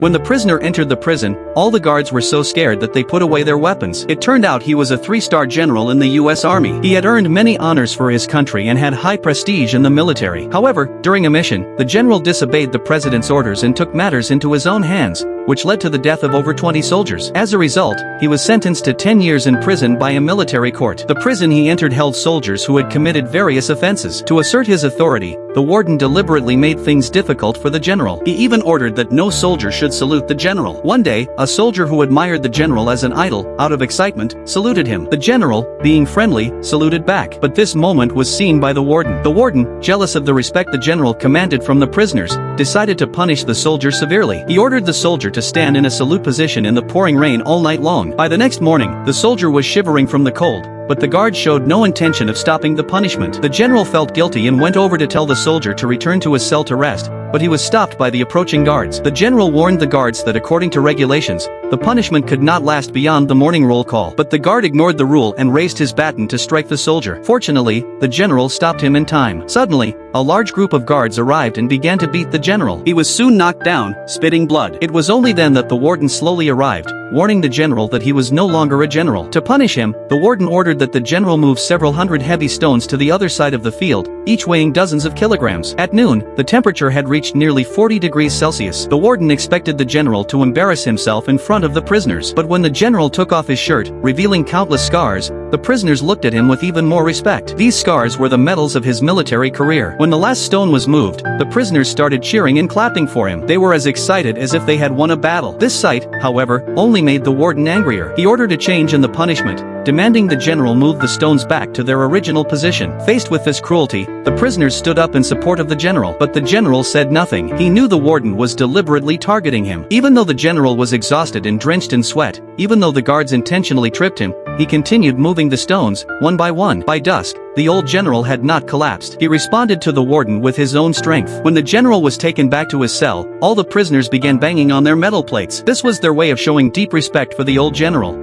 When the prisoner entered the prison, all the guards were so scared that they put away their weapons. It turned out he was a 3-star general in the US Army. He had earned many honors for his country and had high prestige in the military. However, during a mission, the general disobeyed the president's orders and took matters into his own hands, which led to the death of over 20 soldiers. As a result, he was sentenced to 10 years in prison by a military court. The prison he entered held soldiers who had committed various offenses. To assert his authority, the warden deliberately made things difficult for the general. He even ordered that no soldier should salute the general. One day, a soldier who admired the general as an idol, out of excitement, saluted him. The general, being friendly, saluted back. But this moment was seen by the warden. The warden, jealous of the respect the general commanded from the prisoners, decided to punish the soldier severely. He ordered the soldier to stand in a salute position in the pouring rain all night long. By the next morning, the soldier was shivering from the cold, but the guard showed no intention of stopping the punishment. The general felt guilty and went over to tell the soldier to return to his cell to rest, but he was stopped by the approaching guards. The general warned the guards that according to regulations, the punishment could not last beyond the morning roll call. But the guard ignored the rule and raised his baton to strike the soldier. Fortunately, the general stopped him in time. Suddenly, a large group of guards arrived and began to beat the general. He was soon knocked down, spitting blood. It was only then that the warden slowly arrived, warning the general that he was no longer a general. To punish him, the warden ordered that the general move several hundred heavy stones to the other side of the field, each weighing dozens of kilograms. At noon, the temperature had reached nearly 40 degrees Celsius. The warden expected the general to embarrass himself in front of the prisoners. But when the general took off his shirt, revealing countless scars, the prisoners looked at him with even more respect. These scars were the medals of his military career. When the last stone was moved, the prisoners started cheering and clapping for him. They were as excited as if they had won a battle. This sight, however, only made the warden angrier. He ordered a change in the punishment, demanding the general move the stones back to their original position. Faced with this cruelty, the prisoners stood up in support of the general. But the general said nothing. He knew the warden was deliberately targeting him. Even though the general was exhausted and drenched in sweat, even though the guards intentionally tripped him, he continued moving the stones, one by one. By dusk, the old general had not collapsed. He responded to the warden with his own strength. When the general was taken back to his cell, all the prisoners began banging on their metal plates. This was their way of showing deep respect for the old general.